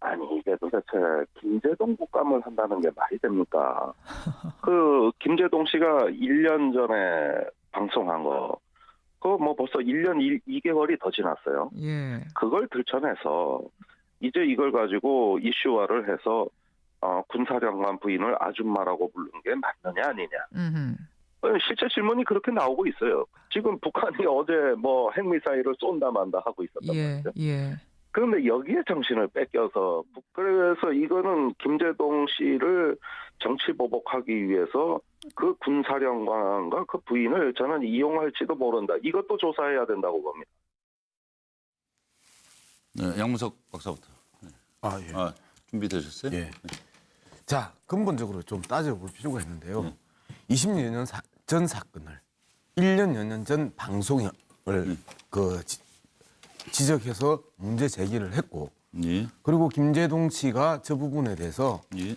아니 이게 도대체 김제동 국감을 한다는 게 말이 됩니까? 김제동 씨가 1년 전에 방송한 거, 그거 뭐 벌써 1년 2개월이 더 지났어요. 예. 그걸 들춰내서 이제 이걸 가지고 이슈화를 해서 군사령관 부인을 아줌마라고 부르는 게 맞느냐 아니냐. 실제 질문이 그렇게 나오고 있어요. 지금 북한이 어제 뭐 핵미사일을 쏜다 만다 하고 있었단 말이죠. 예. 그런데 여기에 정신을 뺏겨서, 그래서 이거는 김제동 씨를 정치 보복하기 위해서 그 군사령관과 그 부인을 저는 이용할지도 모른다. 이것도 조사해야 된다고 봅니다. 네, 양문석 박사부터. 네. 예. 준비되셨어요? 예. 자, 근본적으로 좀 따져볼 필요가 있는데요. 20년 전 사건을 1년여 년 전 방송을 지적해서 문제 제기를 했고, 예. 그리고 김제동 씨가 저 부분에 대해서 예.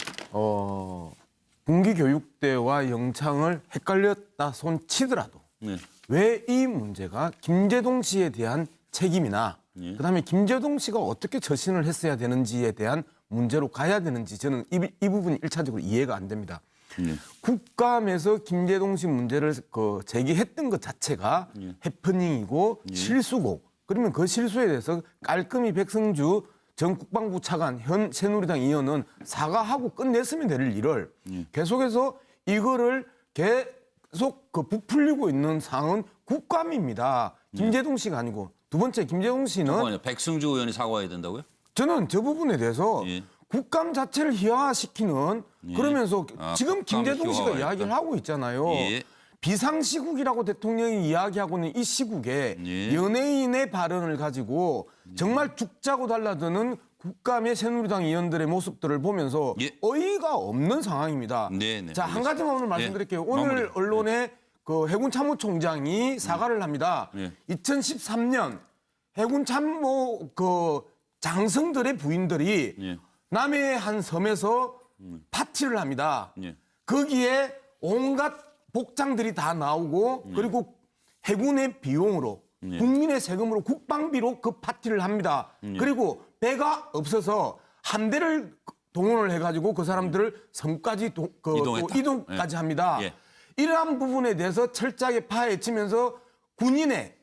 군기교육대와 영창을 헷갈렸다 손 치더라도 네. 왜 이 문제가 김제동 씨에 대한 책임이나 예. 그다음에 김제동 씨가 어떻게 처신을 했어야 되는지에 대한 문제로 가야 되는지 저는 이 부분이 1차적으로 이해가 안 됩니다. 예. 국감에서 김제동 씨 문제를 제기했던 것 자체가 해프닝이고 실수고, 그러면 그 실수에 대해서 깔끔히 백성주 전 국방부 차관 현 새누리당 의원은 사과하고 끝냈으면 될 일을 계속해서 이거를 계속 부풀리고 있는 상황은 국감입니다. 김제동 씨가 아니고. 두 번째, 김제동 씨는 잠깐만요. 백승주 의원이 사과해야 된다고요? 저는 저 부분에 대해서 예. 국감 자체를 희화화시키는 그러면서 지금 김제동 씨가 이야기를 하고 있잖아요. 예. 비상시국이라고 대통령이 이야기하고 있는 이 시국에 예. 연예인의 발언을 가지고 정말 죽자고 달라드는 국감의 새누리당 의원들의 모습들을 보면서 예. 어이가 없는 상황입니다. 네, 자, 한 가지만 오늘 말씀드릴게요. 오늘 마무리. 언론에 해군 참모총장이 사과를 합니다. 2013년 해군 참모 장성들의 부인들이 남해의 한 섬에서 파티를 합니다. 거기에 온갖 복장들이 다 나오고 그리고 해군의 비용으로 국민의 세금으로 국방비로 그 파티를 합니다. 그리고 배가 없어서 함대를 동원을 해가지고 그 사람들을 섬까지 이동했다. 이동까지 합니다. 예. 이러한 부분에 대해서 철저하게 파헤치면서 군인의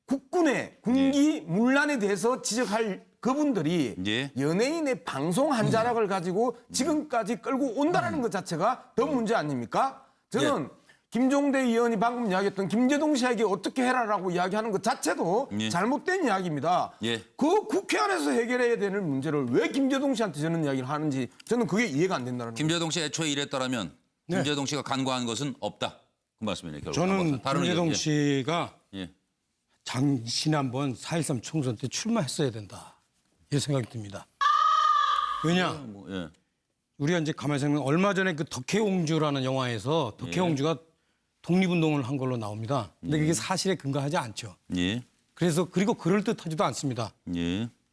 국군의 군기 문란에 대해서 지적할 그분들이 연예인의 방송 한 자락을 가지고 지금까지 끌고 온다는 것 자체가 더 문제 아닙니까? 저는 김종대 의원이 방금 이야기했던 김제동 씨에게 어떻게 해라라고 이야기하는 것 자체도 잘못된 이야기입니다. 그 국회 안에서 해결해야 되는 문제를 왜 김제동 씨한테 저는 이야기를 하는지 저는 그게 이해가 안 된다는 거예요. 김제동 씨 애초에 이랬더라면 김제동 씨가 간과한 것은 없다. 그 말씀이네요. 결국. 저는 김제동 씨가 예. 지난번 4.13 총선 때 출마했어야 된다. 이 생각이 듭니다. 왜냐? 우리가 이제 가만히 생각하면 얼마 전에 그 덕혜옹주라는 영화에서 덕혜옹주가 독립운동을 한 걸로 나옵니다. 근데 그게 사실에 근거하지 않죠. 그래서 그리고 그럴듯하지도 않습니다.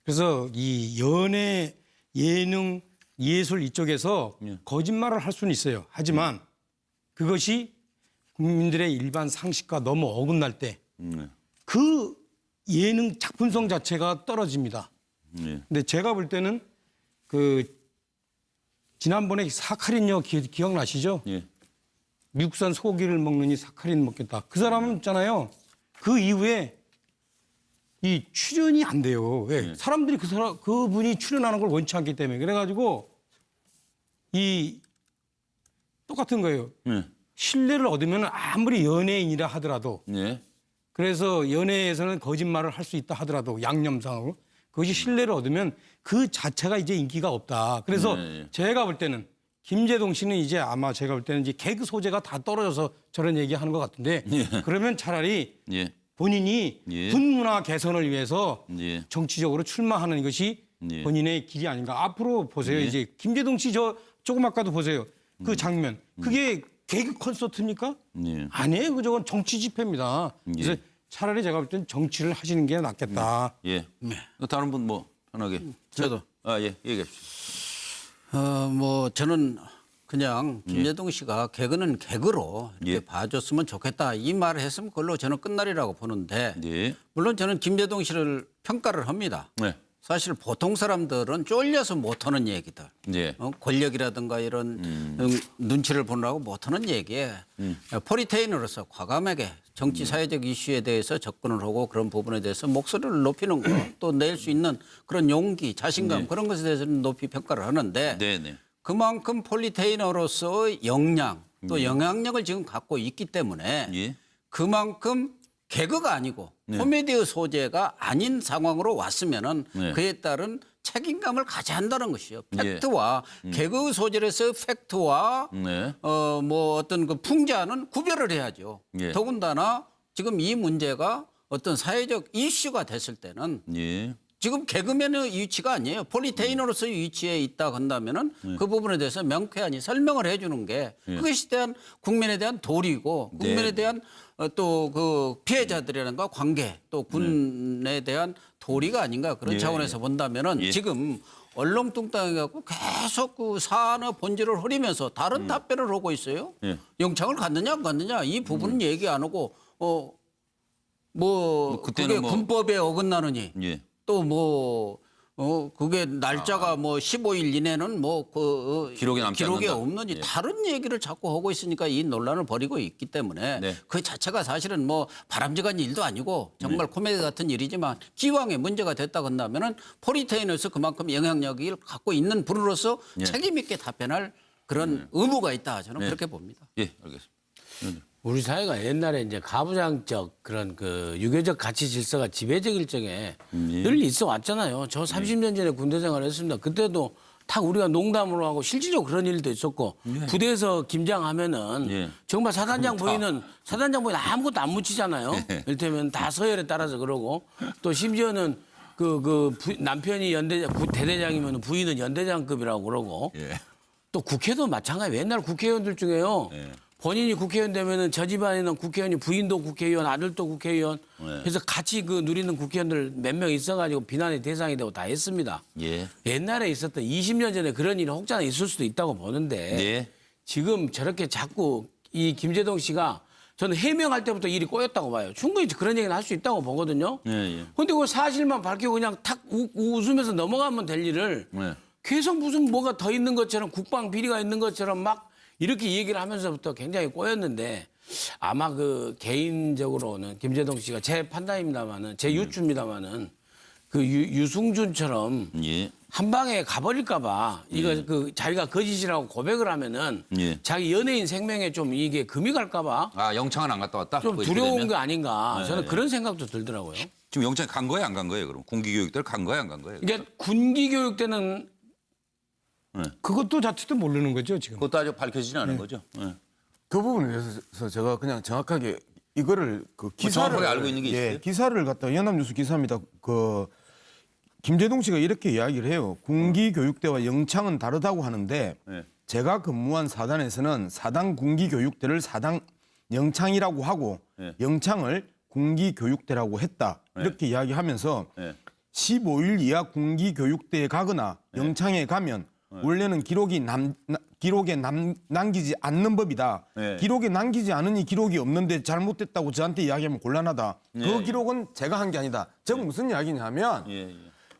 그래서 이 연예, 예능, 예술 이쪽에서 거짓말을 할 수는 있어요. 하지만 그것이 국민들의 일반 상식과 너무 어긋날 때 그 예능 작품성 자체가 떨어집니다. 근데 제가 볼 때는 지난번에 사카린요 기억나시죠? 미국산 소고기를 먹느니 사카린 먹겠다. 그 사람은 있잖아요. 그 이후에 이 출연이 안 돼요. 왜? 사람들이 그분이 출연하는 걸 원치 않기 때문에. 그래가지고 똑같은 거예요. 신뢰를 얻으면 아무리 연예인이라 하더라도 그래서 연예에서는 거짓말을 할 수 있다 하더라도 양념상으로 그것이 신뢰를 얻으면 그 자체가 이제 인기가 없다. 그래서 제가 볼 때는 김제동 씨는 이제 아마 제가 볼 때는 이제 개그 소재가 다 떨어져서 저런 얘기하는 것 같은데 그러면 차라리 본인이 군문화 개선을 위해서 정치적으로 출마하는 것이 본인의 길이 아닌가. 앞으로 보세요. 이제 김제동 씨 조금 아까도 보세요. 그 장면. 그게 개그 콘서트입니까? 아니에요. 그건 정치 집회입니다. 그래서 차라리 제가 볼 때는 정치를 하시는 게 낫겠다. 다른 분 뭐 편하게. 저도. 얘기해 주십시오. 저는 그냥 김제동 씨가 개그는 개그로 이렇게 봐줬으면 좋겠다. 이 말을 했으면 그걸로 저는 끝날이라고 보는데 물론 저는 김제동 씨를 평가를 합니다. 사실 보통 사람들은 쫄려서 못하는 얘기들. 예. 권력이라든가 이런 눈치를 보느라고 못하는 얘기에 포리테인으로서 과감하게 정치 사회적 이슈에 대해서 접근을 하고 그런 부분에 대해서 목소리를 높이는 거 또 낼 수 있는 그런 용기, 자신감 그런 것에 대해서는 높이 평가를 하는데 그만큼 폴리테이너로서의 역량 또 영향력을 지금 갖고 있기 때문에 그만큼 개그가 아니고 코미디의 소재가 아닌 상황으로 왔으면은 그에 따른 책임감을 가져야 한다는 것이요. 팩트와 개그의 소재에서 팩트와 뭐 어떤 그 풍자는 구별을 해야죠. 더군다나 지금 이 문제가 어떤 사회적 이슈가 됐을 때는 지금 개그맨의 위치가 아니에요. 폴리테이너로서의 위치에 있다 한다면은 그 부분에 대해서 명쾌하니 설명을 해주는 게 그것에 대한 국민에 대한 도리고 국민에 대한 또 그 피해자들이라든가 관계 또 군에 대한 도리가 아닌가 그런 차원에서 본다면은 지금 얼렁뚱땅해갖고 계속 그 사안의 본질을 흐리면서 다른 답변을 하고 있어요. 영창을 갔느냐 안 갔느냐 이 부분은 얘기 안 하고 그게 군법에 어긋나느니 또 그게 날짜가 15일 이내는 기록에 없는지 다른 얘기를 자꾸 하고 있으니까 이 논란을 벌이고 있기 때문에 그 자체가 사실은 바람직한 일도 아니고 정말 코미디 같은 일이지만 기왕에 문제가 됐다 한다면은 포리테인에서 그만큼 영향력을 갖고 있는 분으로서 책임 있게 답변할 그런 의무가 있다 저는 그렇게 봅니다. 예, 알겠습니다. 우리 사회가 옛날에 이제 가부장적 그런 그 유교적 가치 질서가 지배적일 적에 늘 있어 왔잖아요. 저 30년 전에 군대 생활했습니다. 그때도 딱 우리가 농담으로 하고 실질적으로 그런 일도 있었고 부대에서 김장하면은 정말 사단장 부인은 아무것도 안 묻히잖아요. 이를테면 다 서열에 따라서 그러고 또 심지어는 남편이 대대장이면 부인은 연대장급이라고 그러고 또 국회도 마찬가지예요. 옛날 국회의원들 중에요. 본인이 국회의원 되면은 저 집안에는 국회의원이 부인도 국회의원, 아들도 국회의원. 그래서 같이 누리는 국회의원들 몇 명 있어가지고 비난의 대상이 되고 다 했습니다. 옛날에 있었던 20년 전에 그런 일이 혹자나 있을 수도 있다고 보는데 지금 저렇게 자꾸 이 김재동 씨가 저는 해명할 때부터 일이 꼬였다고 봐요. 충분히 그런 얘기는 할 수 있다고 보거든요. 그런데 그 사실만 밝히고 그냥 탁 웃으면서 넘어가면 될 일을 계속 무슨 뭐가 더 있는 것처럼 국방 비리가 있는 것처럼 막 이렇게 얘기를 하면서부터 굉장히 꼬였는데 아마 개인적으로는 김재동 씨가 제 판단입니다만은 제 유추입니다만은 유승준처럼 한 방에 가버릴까봐 이거 자기가 거짓이라고 고백을 하면은 자기 연예인 생명에 좀 이게 금이 갈까봐 영창은 안 갔다 왔다? 좀 두려운 게 아닌가 저는 그런 생각도 들더라고요. 지금 영창 간 거예요, 안 간 거예요? 그럼 군기교육대를 간 거예요, 안 간 거예요? 이게 군기교육 때는 그것도 자체도 모르는 거죠 지금. 그것도 아직 밝혀지지 않은 거죠. 그 부분에 대해서 제가 그냥 정확하게 이거를 기사를 정확하게 알고 있는 게 있어요? 기사를 갖다 연합뉴스 기사입니다. 김재동 씨가 이렇게 이야기를 해요. 군기교육대와 영창은 다르다고 하는데 제가 근무한 사단에서는 사단 군기교육대를 사단 영창이라고 하고 영창을 군기교육대라고 했다. 이렇게 이야기하면서 15일 이하 군기교육대에 가거나 영창에 가면 원래는 기록에 남기지 않는 법이다. 기록에 남기지 않으니 기록이 없는데 잘못됐다고 저한테 이야기하면 곤란하다. 그 기록은 제가 한 게 아니다. 즉 무슨 이야기냐면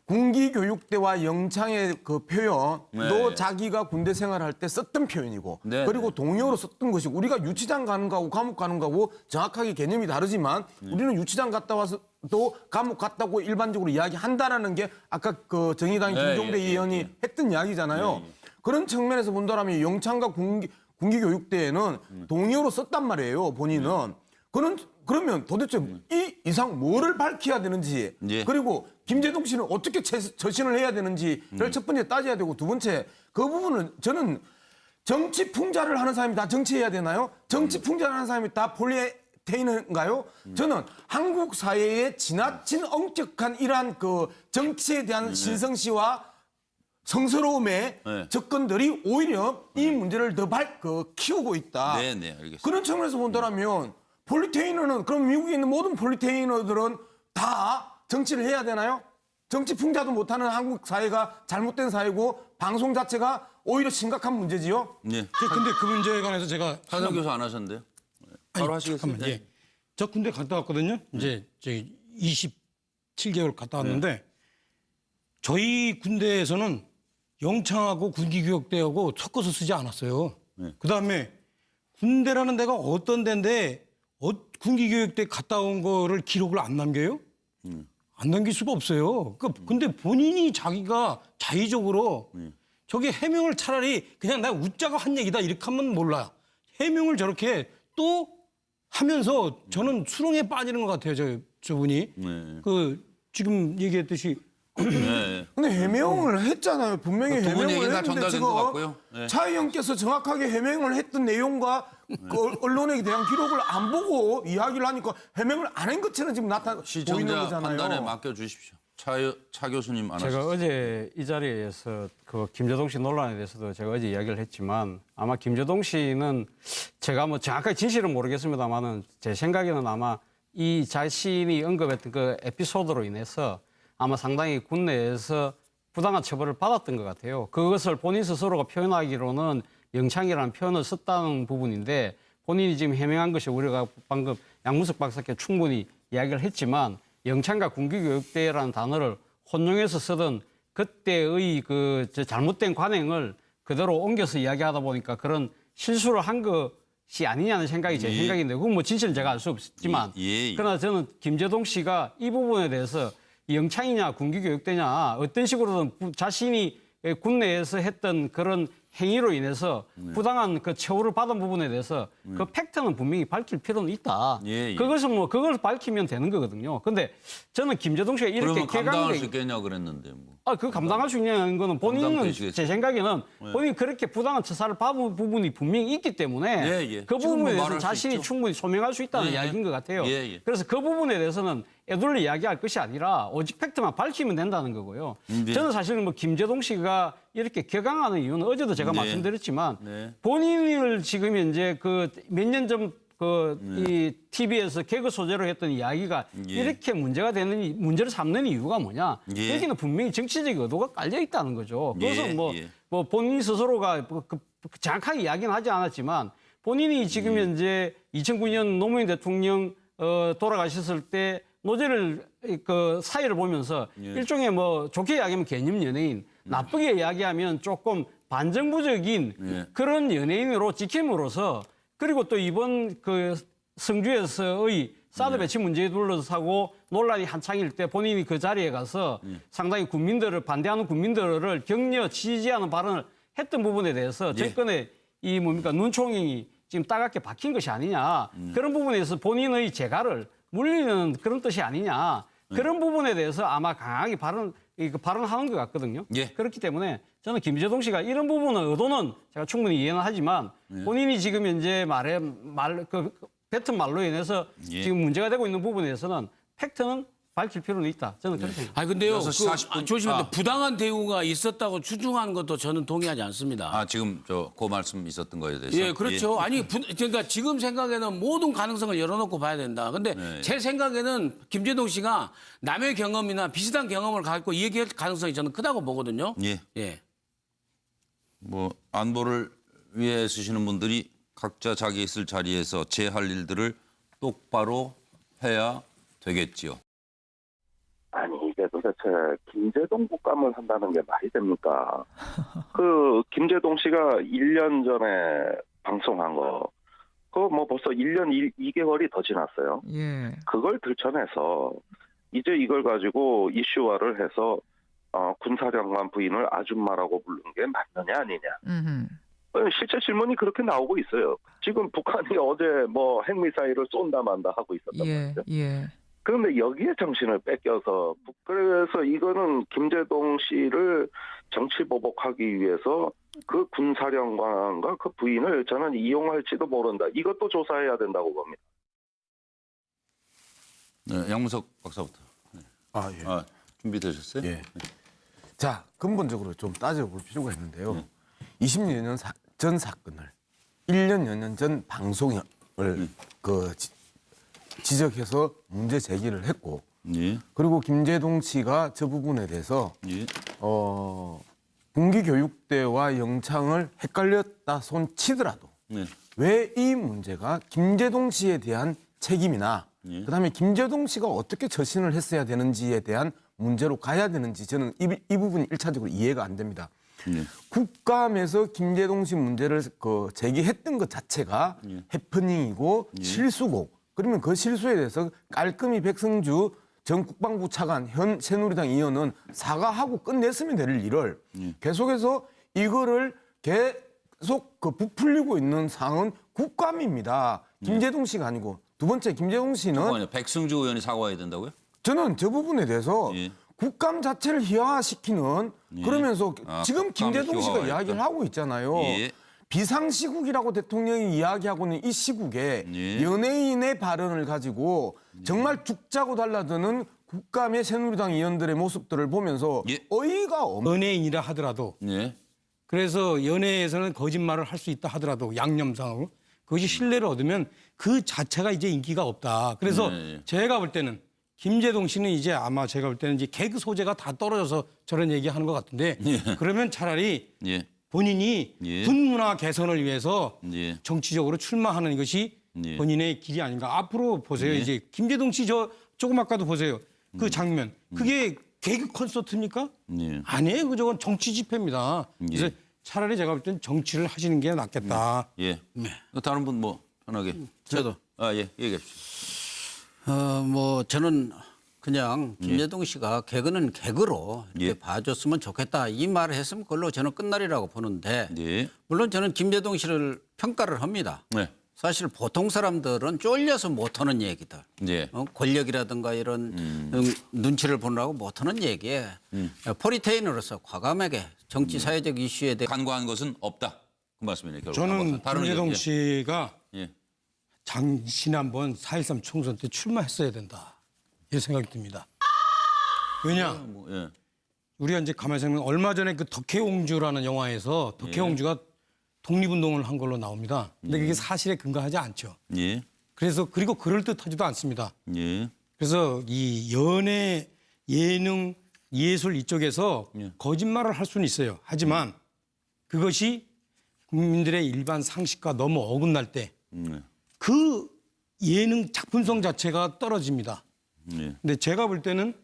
군기교육대와 영창의 그 표현도 자기가 군대 생활할 때 썼던 표현이고 그리고 동의어로 썼던 것이고 우리가 유치장 가는 거하고 감옥 가는 거하고 정확하게 개념이 다르지만 우리는 유치장 갔다 와서 또 감옥 갔다고 일반적으로 이야기한다라는 게 아까 정의당 김종대 의원이 했던 이야기잖아요. 그런 측면에서 본다면 영창과 군기교육대에는 동의어로 썼단 말이에요. 본인은. 그러면 도대체 이 이상 뭐를 밝혀야 되는지 그리고 김재동 씨는 어떻게 처신을 해야 되는지를 첫 번째 따져야 되고 두 번째 그 부분은 저는 정치 풍자를 하는 사람이 다 정치해야 되나요? 정치 풍자를 하는 사람이 다 폴리테이너인가요? 저는 한국 사회의 지나친 엄격한 이러한 정치에 대한 신성시와 성스러움의 접근들이 오히려 이 문제를 더 키우고 있다. 알겠습니다. 그런 측면에서 본다면 폴리테이너는 그럼 미국에 있는 모든 폴리테이너들은 다 정치를 해야 되나요? 정치 풍자도 못하는 한국 사회가 잘못된 사회고 방송 자체가 오히려 심각한 문제지요. 근데 그 문제에 관해서 제가 한성 교수 안 하셨는데요? 바로 하시겠습니다. 저 군대 갔다 왔거든요. 이제 27개월 갔다 왔는데 저희 군대에서는 영창하고 군기교육대하고 섞어서 쓰지 않았어요. 그다음에 군대라는 데가 어떤 데인데 군기교육대 갔다 온 거를 기록을 안 남겨요? 안 남길 수가 없어요. 근데 본인이 자기가 자의적으로 저게 해명을 차라리 그냥 나 웃자고 한 얘기다 이렇게 하면 몰라. 해명을 저렇게 또 하면서 저는 수렁에 빠지는 것 같아요. 저분이. 그 지금 얘기했듯이 근데 해명을 했잖아요. 분명히 두 분 해명을 얘기가 했는데 전달된 것 같고요. 지금 차의원께서 정확하게 해명을 했던 내용과 그 언론에 대한 기록을 안 보고 이야기를 하니까 해명을 안 한 것처럼 지금 보이는 시청자 거잖아요. 판단에 맡겨주십시오. 차 교수님 안 제가 하셨어요? 어제 이 자리에서 그 김재동 씨 논란에 대해서도 제가 어제 이야기를 했지만 아마 김재동 씨는 제가 뭐 정확하게 진실은 모르겠습니다만은 제 생각에는 아마 이 자신이 언급했던 그 에피소드로 인해서 아마 상당히 군내에서 부당한 처벌을 받았던 것 같아요. 그것을 본인 스스로가 표현하기로는 영창이라는 표현을 썼다는 부분인데 본인이 지금 해명한 것이 우리가 방금 양문석 박사께 충분히 이야기를 했지만 영창과 군기교육대라는 단어를 혼용해서 쓰던 그때의 그 잘못된 관행을 그대로 옮겨서 이야기하다 보니까 그런 실수를 한 것이 아니냐는 생각이 제 생각인데 그건 뭐 진실은 제가 알 수 없지만 그러나 저는 김재동 씨가 이 부분에 대해서 영창이냐 군기교육대냐 어떤 식으로든 자신이 군내에서 했던 그런 행위로 인해서 부당한 그 처우를 받은 부분에 대해서 그 팩트는 분명히 밝힐 필요는 있다. 그것은 뭐 그걸 밝히면 되는 거거든요. 근데 저는 김재동 씨가 이렇게 그러면 감당할 수 있겠냐 그랬는데 뭐. 그 감당할 수 있냐는 거는 본인은 제 생각에는 본인이 그렇게 부당한 처사를 받은 부분이 분명히 있기 때문에 그 부분에 대해서 자신이 충분히 소명할 수 있다는 이야기인 것 같아요. 그래서 그 부분에 대해서는 애둘러 이야기할 것이 아니라 오직 팩트만 밝히면 된다는 거고요. 저는 사실은 뭐 김재동 씨가 이렇게 격앙하는 이유는 어제도 제가 말씀드렸지만 본인을 지금 이제 그 몇 년 전 이 TV에서 개그 소재로 했던 이야기가 이렇게 문제가 되는 문제를 삼는 이유가 뭐냐? 여기는 분명히 정치적 의도가 깔려 있다는 거죠. 그래서 뭐 본인 스스로가 정확하게 이야기는 하지 않았지만 본인이 지금 현재 2009년 노무현 대통령 돌아가셨을 때 노제를 그 사회를 보면서 일종의 뭐 좋게 이야기하면 개념 연예인, 나쁘게 이야기하면 조금 반정부적인 그런 연예인으로 찍힘으로써 그리고 또 이번 그 성주에서의 사드 배치 문제에 둘러싸고 논란이 한창일 때 본인이 그 자리에 가서 상당히 국민들을 반대하는 국민들을 격려 지지하는 발언을 했던 부분에 대해서 정권의 이 뭡니까 눈총이 지금 따갑게 박힌 것이 아니냐 그런 부분에서 본인의 재갈을 물리는 그런 뜻이 아니냐 그런 부분에 대해서 아마 강하게 발언하는 것 같거든요. 그렇기 때문에 저는 김재동 씨가 이런 부분의 의도는 제가 충분히 이해는 하지만 본인이 지금 현재 뱉은 말로 인해서 지금 문제가 되고 있는 부분에 대해서는 팩트는 밝힐 필요는 있다. 저는 그렇게 생각합니다. 근데요. 조심한데 부당한 대우가 있었다고 추정하는 것도 저는 동의하지 않습니다. 지금 그 말씀 있었던 거에 대해서. 예, 그렇죠. 아니 그러니까 지금 생각에는 모든 가능성을 열어놓고 봐야 된다. 근데 제 생각에는 김재동 씨가 남의 경험이나 비슷한 경험을 갖고 얘기할 가능성이 저는 크다고 보거든요. 예. 뭐 안보를 위해 쓰시는 분들이 각자 자기 있을 자리에서 제 할 일들을 똑바로 해야 되겠지요. 아니 이게 도대체 김재동 국감을 한다는 게 말이 됩니까? 그 김재동 씨가 1년 전에 방송한 거 그거 뭐 벌써 1년 2개월이 더 지났어요. 그걸 들춰내서 이제 이걸 가지고 이슈화를 해서 군사장관 부인을 아줌마라고 부른 게 맞느냐 아니냐. 실제 질문이 그렇게 나오고 있어요. 지금 북한이 어제 뭐 핵미사일을 쏜다 만다 하고 있었단 말이죠. 그런데 여기에 정신을 뺏겨서 그래서 이거는 김재동 씨를 정치 보복하기 위해서 그 군사령관과 그 부인을 저는 이용할지도 모른다. 이것도 조사해야 된다고 봅니다. 네, 양문석 박사부터. 준비되셨어요? 예. 자, 근본적으로 좀 따져볼 필요가 있는데요. 20여 년 전 사건을 1년여 년 전 방송을 지적해서 문제 제기를 했고 그리고 김재동 씨가 저 부분에 대해서 군기교육대와 영창을 헷갈렸다 손 치더라도 왜 이 문제가 김재동 씨에 대한 책임이나 그다음에 김재동 씨가 어떻게 처신을 했어야 되는지에 대한 문제로 가야 되는지 저는 이 부분이 1차적으로 이해가 안 됩니다. 국감에서 김재동 씨 문제를 제기했던 것 자체가 해프닝이고 실수고 그러면 그 실수에 대해서 깔끔히 백성주 전 국방부 차관 현 새누리당 의원은 사과하고 끝냈으면 될 일을 계속해서 이거를 계속 부풀리고 있는 상황은 국감입니다. 김재동 씨가 아니고 두 번째 김재동 씨는 백승주 의원이 사과해야 된다고요? 저는 저 부분에 대해서 국감 자체를 희화화시키는 그러면서 지금 김재동 씨가 이야기를 하고 있잖아요. 비상시국이라고 대통령이 이야기하고 있는 이 시국에 연예인의 발언을 가지고 정말 죽자고 달라드는 국감의 새누리당 의원들의 모습들을 보면서 어이가 없는 연예인이라 하더라도 그래서 연예에서는 거짓말을 할 수 있다 하더라도 양념상으로 그것이 신뢰를 얻으면 그 자체가 이제 인기가 없다. 그래서 제가 볼 때는 김재동 씨는 이제 아마 제가 볼 때는 이제 개그 소재가 다 떨어져서 저런 얘기하는 것 같은데 그러면 차라리 본인이 군문화 개선을 위해서 정치적으로 출마하는 것이 본인의 길이 아닌가. 앞으로 보세요. 이제 김재동 씨 조금 아까도 보세요. 그 장면. 그게 개그 콘서트입니까? 아니에요. 저건 정치 집회입니다. 그래서 차라리 제가 볼 때는 정치를 하시는 게 낫겠다. 다른 분 뭐 편하게. 저도. 얘기해 주시죠. 뭐 저는 그냥 김재동 씨가 개그는 개그로 이렇게 봐줬으면 좋겠다 이 말을 했으면 그걸로 저는 끝날이라고 보는데 물론 저는 김재동 씨를 평가를 합니다. 사실 보통 사람들은 쫄려서 못하는 얘기들, 권력이라든가 이런 눈치를 보느라고 못하는 얘기에 포리테인으로서 과감하게 정치 사회적 이슈에 대해 간과한 것은 없다. 그 말씀이네요. 저는 김재동 씨가 지난번 4.13 총선 때 출마했어야 된다. 이런 생각이 듭니다. 왜냐? 우리가 이제 가만히 생각하면 얼마 전에 그 덕혜옹주라는 영화에서 덕혜옹주가 독립운동을 한 걸로 나옵니다. 근데 그게 사실에 근거하지 않죠. 그래서 그리고 그럴듯하지도 않습니다. 그래서 이 연예, 예능, 예술 이쪽에서 거짓말을 할 수는 있어요. 하지만 그것이 국민들의 일반 상식과 너무 어긋날 때 그 예능 작품성 자체가 떨어집니다. 근데 제가 볼 때는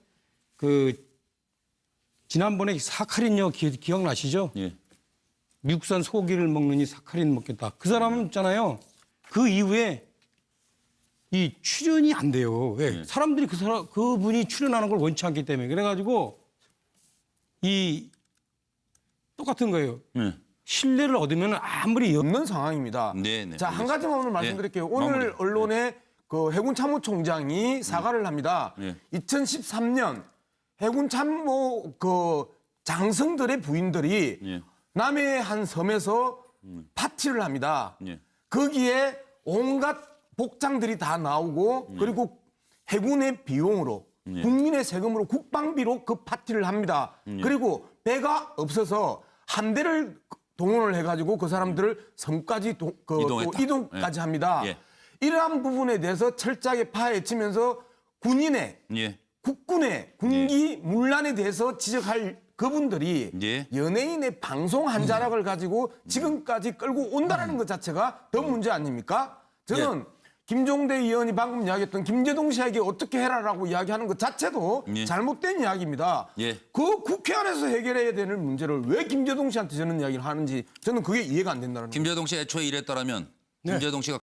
그 지난번에 사카린요 기억나시죠? 미국산 소고기를 먹느니 사카린 먹겠다. 그 사람은 있잖아요. 그 이후에 이 출연이 안 돼요. 왜? 사람들이 그분이 출연하는 걸 원치 않기 때문에. 그래가지고 이 똑같은 거예요. 신뢰를 얻으면 아무리 없는 상황입니다. 자, 한 가지만 오늘 말씀드릴게요. 오늘 언론에 그 해군 참모총장이 사과를 합니다. 2013년 해군 참모 그 장성들의 부인들이 남해의 한 섬에서 파티를 합니다. 거기에 온갖 복장들이 다 나오고 그리고 해군의 비용으로 국민의 세금으로 국방비로 그 파티를 합니다. 그리고 배가 없어서 함대를 동원을 해가지고 그 사람들을 섬까지 또 이동까지 합니다. 이러한 부분에 대해서 철저하게 파헤치면서 군인의 국군의 군기 문란에 대해서 지적할 그분들이 연예인의 방송 한 자락을 가지고 지금까지 끌고 온다는 것 자체가 더 문제 아닙니까? 저는 김종대 의원이 방금 이야기했던 김재동 씨에게 어떻게 해라라고 이야기하는 것 자체도 잘못된 이야기입니다. 그 국회 안에서 해결해야 되는 문제를 왜 김재동 씨한테 저는 이야기를 하는지 저는 그게 이해가 안 된다는 거예요. 김재동 씨 애초에 이랬더라면 김재동 씨가